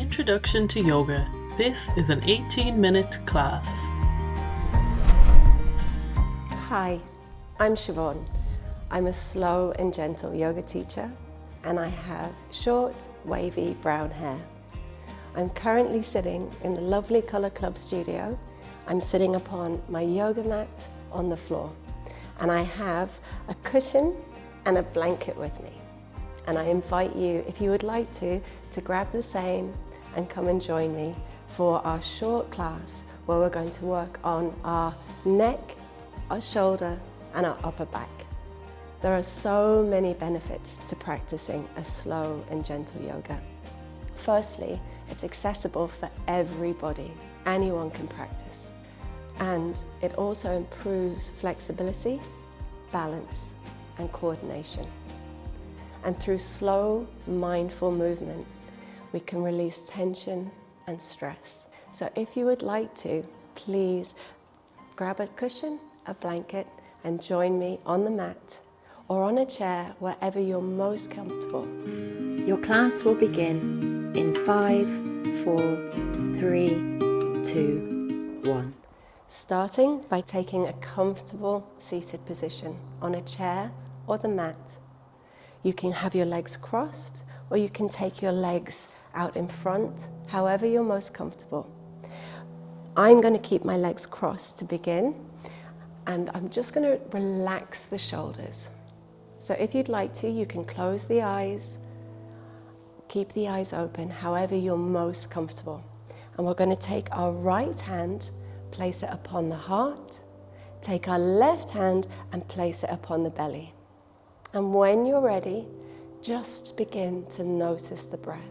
Introduction to Yoga. This is an 18-minute class. Hi, I'm Siobhan. I'm a slow and gentle yoga teacher and I have short, wavy brown hair. I'm currently sitting in the lovely Colour Club studio. I'm sitting upon my yoga mat on the floor and I have a cushion and a blanket with me. And I invite you, if you would like to grab the same and come and join me for our short class where we're going to work on our neck, our shoulder and our upper back. There are so many benefits to practicing a slow and gentle yoga. Firstly, it's accessible for everybody. Anyone can practice. And it also improves flexibility, balance and coordination. And through slow, mindful movement, we can release tension and stress. So if you would like to, please grab a cushion, a blanket, and join me on the mat or on a chair, wherever you're most comfortable. Your class will begin in 5, 4, 3, 2, 1. Starting by taking a comfortable seated position on a chair or the mat. You can have your legs crossed or you can take your legs out in front, however you're most comfortable. I'm going to keep my legs crossed to begin and I'm just going to relax the shoulders. So if you'd like to, you can close the eyes, keep the eyes open, however you're most comfortable. And we're going to take our right hand, place it upon the heart, take our left hand and place it upon the belly. And when you're ready, just begin to notice the breath.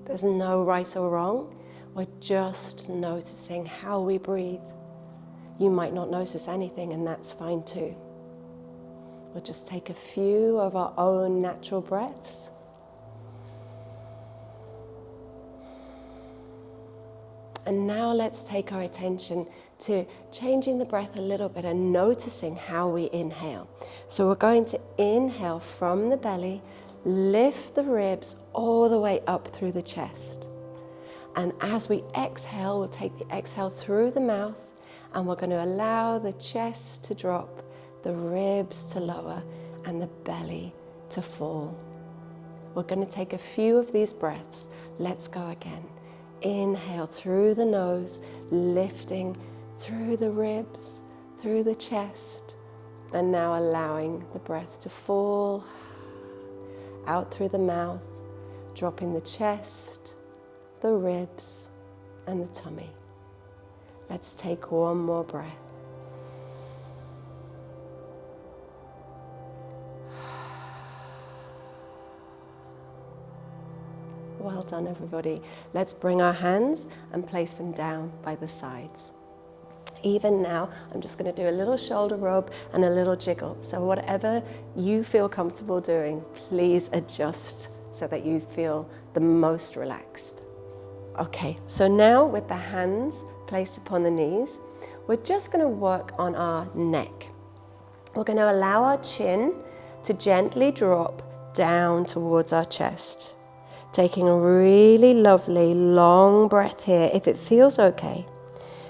There's no right or wrong. We're just noticing how we breathe. You might not notice anything, and that's fine too. We'll just take a few of our own natural breaths. And now let's take our attention to changing the breath a little bit and noticing how we inhale. So we're going to inhale from the belly, lift the ribs all the way up through the chest. And as we exhale, we'll take the exhale through the mouth and we're going to allow the chest to drop, the ribs to lower and the belly to fall. We're going to take a few of these breaths. Let's go again. Inhale through the nose, lifting through the ribs, through the chest, and now allowing the breath to fall out through the mouth, dropping the chest, the ribs, and the tummy. Let's take one more breath. Well done, everybody. Let's bring our hands and place them down by the sides. Even now, I'm just going to do a little shoulder rub and a little jiggle. So whatever you feel comfortable doing, please adjust so that you feel the most relaxed. Okay, so now with the hands placed upon the knees, we're just going to work on our neck. We're going to allow our chin to gently drop down towards our chest. Taking a really lovely long breath here if it feels okay.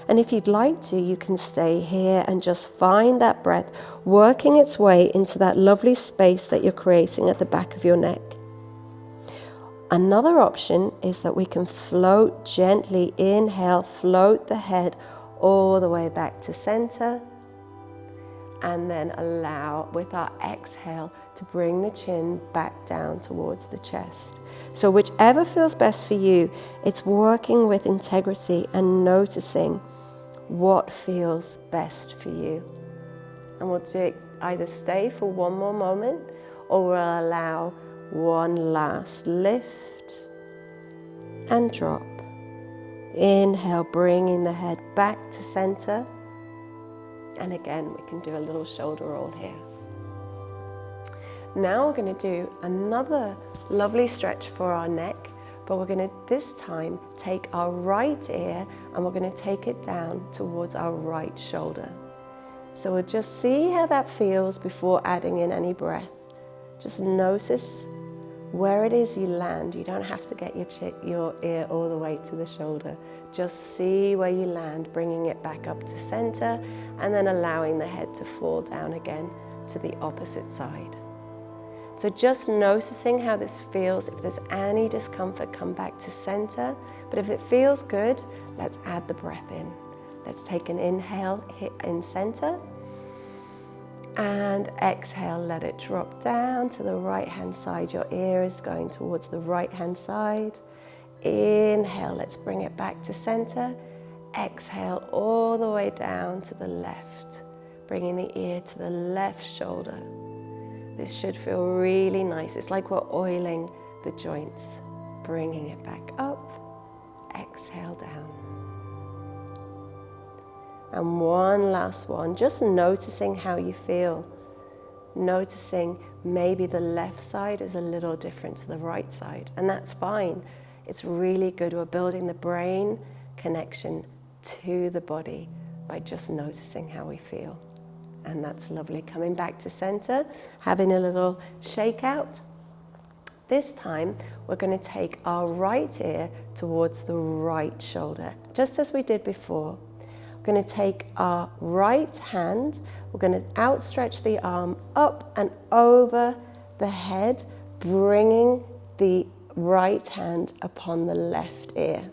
And if you'd like to, you can stay here and just find that breath working its way into that lovely space that you're creating at the back of your neck. Another option is that we can float gently, inhale, float the head all the way back to center. And then allow, with our exhale, to bring the chin back down towards the chest. So whichever feels best for you, it's working with integrity and noticing what feels best for you. And we'll do it, either stay for one more moment or we'll allow one last lift and drop. Inhale, bringing the head back to center. And again, we can do a little shoulder roll here. Now we're going to do another lovely stretch for our neck, but we're going to this time take our right ear and we're going to take it down towards our right shoulder. So we'll just see how that feels before adding in any breath. Just notice Where it is you land, you don't have to get your ear all the way to the shoulder. Just see where you land, bringing it back up to center, and then allowing the head to fall down again to the opposite side. So just noticing how this feels. If there's any discomfort, come back to center. But if it feels good, let's add the breath in. Let's take an inhale, hit in center. And exhale, let it drop down to the right-hand side. Your ear is going towards the right-hand side. Inhale, let's bring it back to center. Exhale all the way down to the left, bringing the ear to the left shoulder. This should feel really nice. It's like we're oiling the joints. Bringing it back up, exhale down. And one last one, just noticing how you feel. Noticing maybe the left side is a little different to the right side, and that's fine. It's really good. We're building the brain connection to the body by just noticing how we feel. And that's lovely. Coming back to center, having a little shake out. This time, we're going to take our right ear towards the right shoulder, just as we did before. We're going to take our right hand, we're going to outstretch the arm up and over the head, bringing the right hand upon the left ear.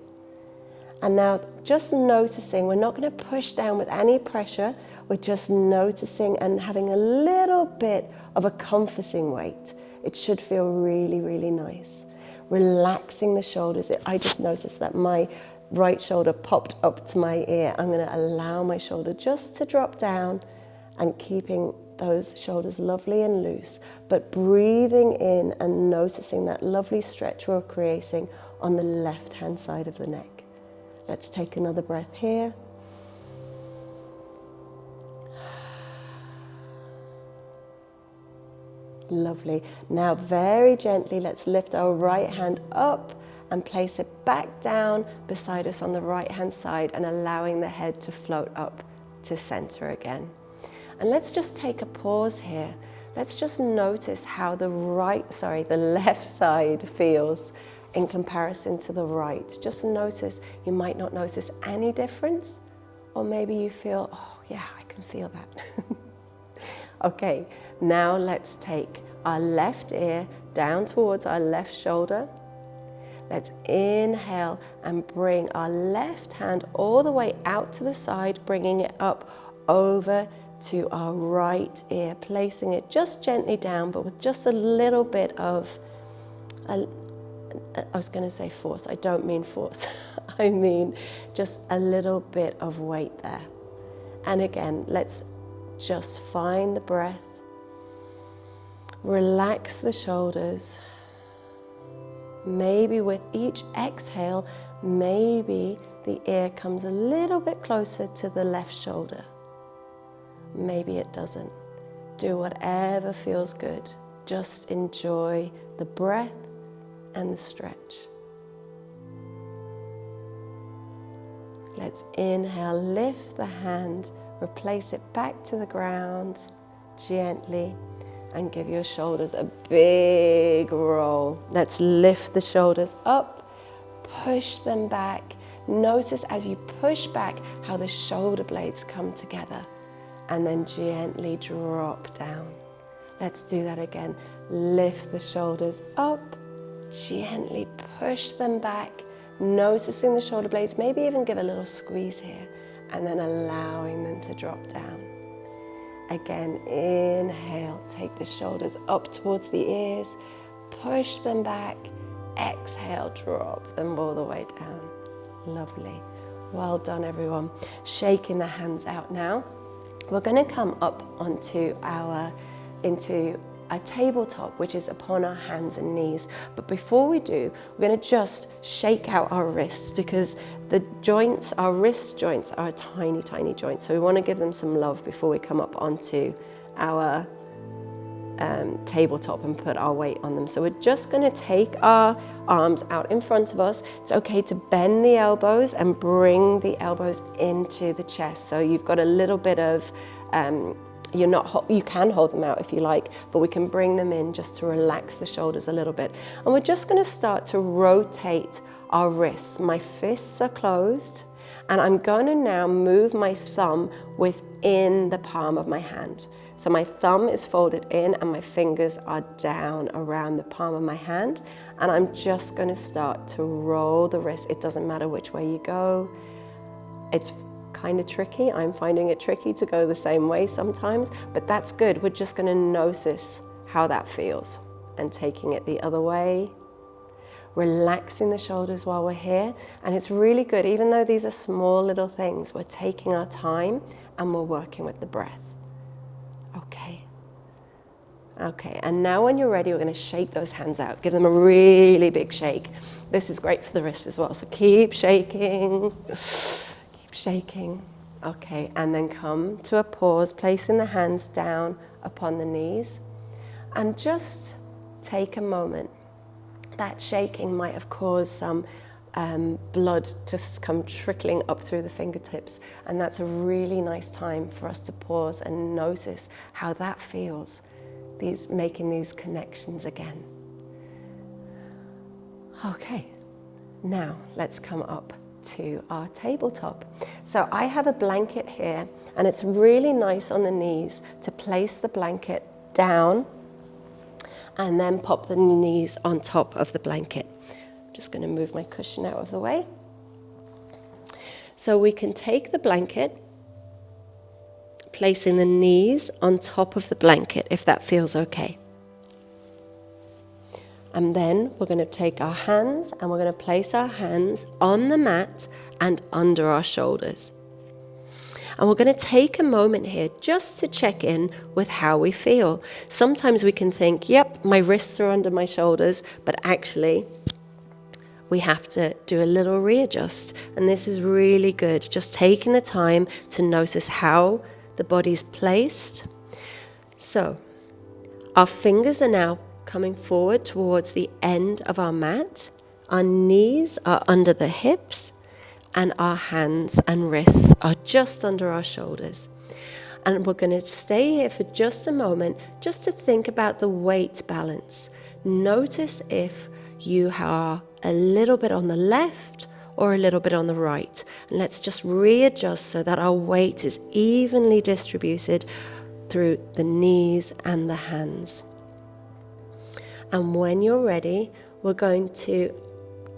And now just noticing, we're not going to push down with any pressure, we're just noticing and having a little bit of a comforting weight. It should feel really, really nice. Relaxing the shoulders. I just noticed that my right shoulder popped up to my ear. I'm going to allow my shoulder just to drop down and keeping those shoulders lovely and loose, but breathing in and noticing that lovely stretch we're creating on the left-hand side of the neck. Let's take another breath here. Lovely. Now very gently, let's lift our right hand up and place it back down beside us on the right-hand side and allowing the head to float up to center again. And let's just take a pause here. Let's just notice how the left side feels in comparison to the right. Just notice, you might not notice any difference, or maybe you feel, oh yeah, I can feel that. Okay, now let's take our left ear down towards our left shoulder. Let's inhale and bring our left hand all the way out to the side, bringing it up over to our right ear, placing it just gently down, but with just a little bit of, I was going to say force, I don't mean force, I mean just a little bit of weight there. And again, let's just find the breath, relax the shoulders. Maybe with each exhale, maybe the ear comes a little bit closer to the left shoulder. Maybe it doesn't. Do whatever feels good. Just enjoy the breath and the stretch. Let's inhale, lift the hand, replace it back to the ground gently, and give your shoulders a big roll. Let's lift the shoulders up, push them back. Notice as you push back how the shoulder blades come together, and then gently drop down. Let's do that again. Lift the shoulders up, gently push them back, noticing the shoulder blades, maybe even give a little squeeze here, and then allowing them to drop down. Again, inhale, take the shoulders up towards the ears, push them back, exhale, drop them all the way down. Lovely. Well done, everyone. Shaking the hands out now. We're going to come up into a tabletop, which is upon our hands and knees. But before we do, we're going to just shake out our wrists, because the joints, our wrist joints, are tiny, tiny joints. So we want to give them some love before we come up onto our tabletop and put our weight on them. So we're just going to take our arms out in front of us. It's okay to bend the elbows and bring the elbows into the chest. So you've got a little bit of you can hold them out if you like, but we can bring them in just to relax the shoulders a little bit. And we're just going to start to rotate our wrists. My fists are closed, and I'm going to now move my thumb within the palm of my hand. So my thumb is folded in and my fingers are down around the palm of my hand, and I'm just going to start to roll the wrist. It doesn't matter which way you go. It's kind of tricky. I'm finding it tricky to go the same way sometimes, but that's good. We're just going to notice how that feels and taking it the other way, relaxing the shoulders while we're here. And it's really good, even though these are small little things, we're taking our time and we're working with the breath. Okay, and now when you're ready, we're going to shake those hands out. Give them a really big shake. This is great for the wrists as well, so keep shaking. Shaking. Okay, and then come to a pause, placing the hands down upon the knees, and just take a moment. That shaking might have caused some blood to come trickling up through the fingertips, and that's a really nice time for us to pause and notice how that feels, making these connections again. Okay, now let's come up to our tabletop. So I have a blanket here, and it's really nice on the knees to place the blanket down and then pop the knees on top of the blanket. I'm just going to move my cushion out of the way. So we can take the blanket, placing the knees on top of the blanket, if that feels okay. And then we're going to take our hands and we're going to place our hands on the mat and under our shoulders. And we're going to take a moment here just to check in with how we feel. Sometimes we can think, yep, my wrists are under my shoulders, but actually we have to do a little readjust. And this is really good, just taking the time to notice how the body's placed. So our fingers are now coming forward towards the end of our mat. Our knees are under the hips, and our hands and wrists are just under our shoulders. And we're going to stay here for just a moment, just to think about the weight balance. Notice if you are a little bit on the left or a little bit on the right. And let's just readjust so that our weight is evenly distributed through the knees and the hands. And when you're ready, we're going to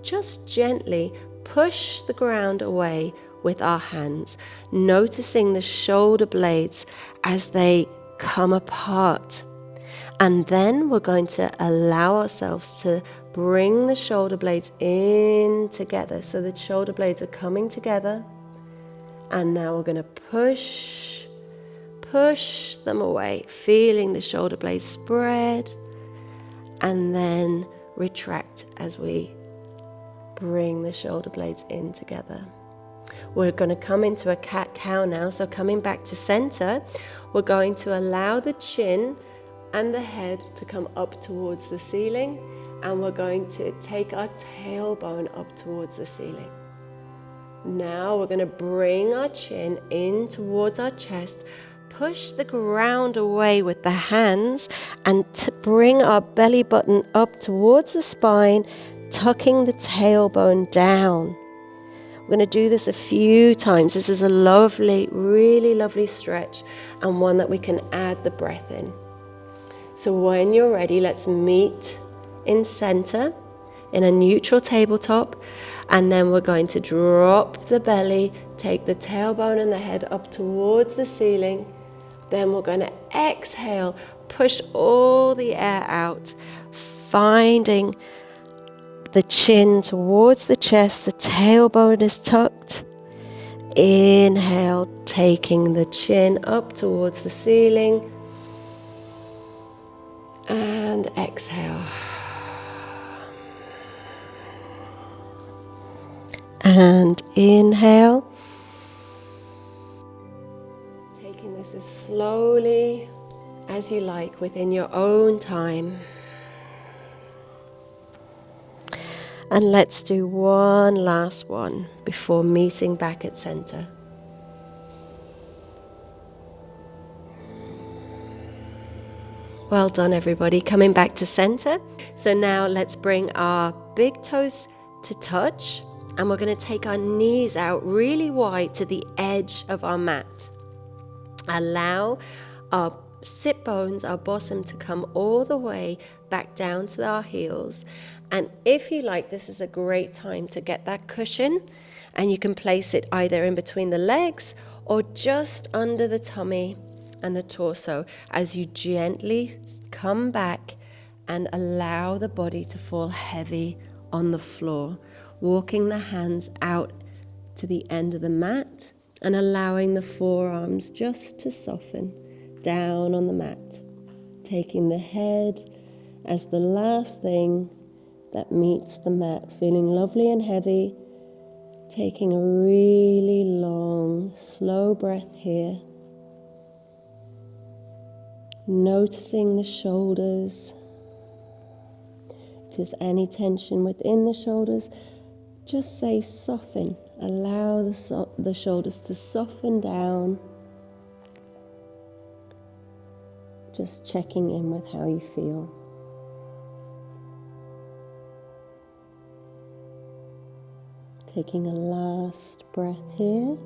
just gently push the ground away with our hands, noticing the shoulder blades as they come apart. And then we're going to allow ourselves to bring the shoulder blades in together. So the shoulder blades are coming together. And now we're going to push them away, feeling the shoulder blades spread, and then retract as we bring the shoulder blades in together. We're going to come into a cat-cow now. So coming back to center, we're going to allow the chin and the head to come up towards the ceiling, and we're going to take our tailbone up towards the ceiling. Now we're going to bring our chin in towards our chest, push the ground away with the hands, and to bring our belly button up towards the spine, tucking the tailbone down. We're going to do this a few times. This is a lovely, really lovely stretch, and one that we can add the breath in. So when you're ready, let's meet in center in a neutral tabletop, and then we're going to drop the belly, take the tailbone and the head up towards the ceiling. Then we're going to exhale, push all the air out, finding the chin towards the chest, the tailbone is tucked. Inhale, taking the chin up towards the ceiling. And exhale. And inhale. Taking this as slowly as you like within your own time. And let's do one last one before meeting back at center. Well done, everybody. Coming back to center. So now let's bring our big toes to touch, and we're going to take our knees out really wide to the edge of our mat. Allow our sit bones, our bottom, to come all the way back down to our heels. And if you like, this is a great time to get that cushion, and you can place it either in between the legs or just under the tummy and the torso as you gently come back and allow the body to fall heavy on the floor, walking the hands out to the end of the mat and allowing the forearms just to soften down on the mat, taking the head as the last thing that meets the mat, feeling lovely and heavy, taking a really long, slow breath here, noticing the shoulders. If there's any tension within the shoulders, just say soften. Allow the shoulders to soften down. Just checking in with how you feel. Taking a last breath here.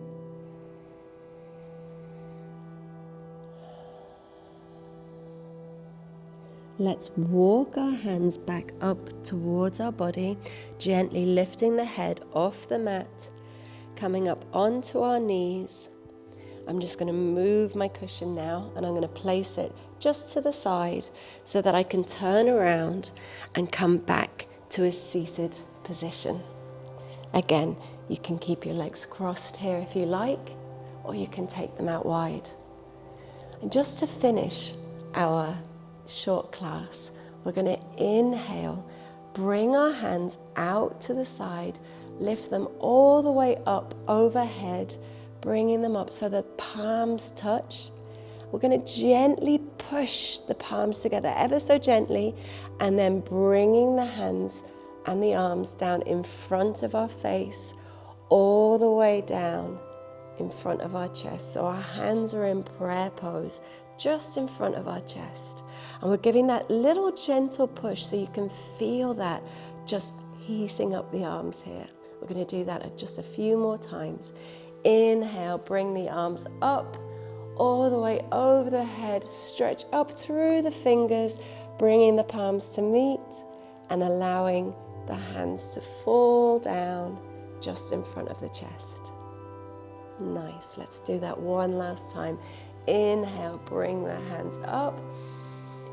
Let's walk our hands back up towards our body, gently lifting the head off the mat, coming up onto our knees. I'm just going to move my cushion now, and I'm going to place it just to the side so that I can turn around and come back to a seated position. Again, you can keep your legs crossed here if you like, or you can take them out wide. And just to finish our short class, we're going to inhale, bring our hands out to the side, lift them all the way up overhead, bringing them up so that palms touch. We're going to gently push the palms together ever so gently, and then bringing the hands and the arms down in front of our face, all the way down in front of our chest. So our hands are in prayer pose, just in front of our chest. And we're giving that little gentle push so you can feel that just easing up the arms here. We're going to do that just a few more times. Inhale, bring the arms up, all the way over the head, stretch up through the fingers, bringing the palms to meet and allowing the hands to fall down just in front of the chest. Nice, let's do that one last time. Inhale, bring the hands up,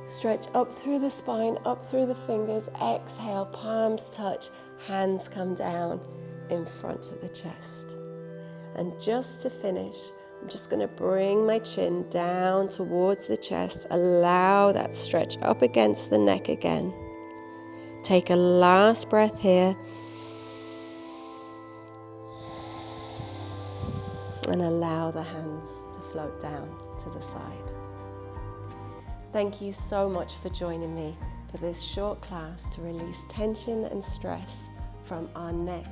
stretch up through the spine, up through the fingers. Exhale, palms touch, hands come down in front of the chest. And just to finish, I'm just going to bring my chin down towards the chest, allow that stretch up against the neck again. Take a last breath here. And allow the hands to float down to the side. Thank you so much for joining me for this short class to release tension and stress from our neck,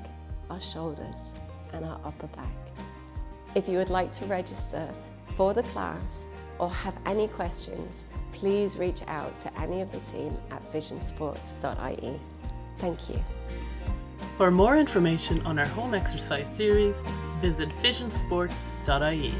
our shoulders, and our upper back. If you would like to register for the class or have any questions, please reach out to any of the team at visionsports.ie. Thank you. For more information on our home exercise series, visit visionsports.ie.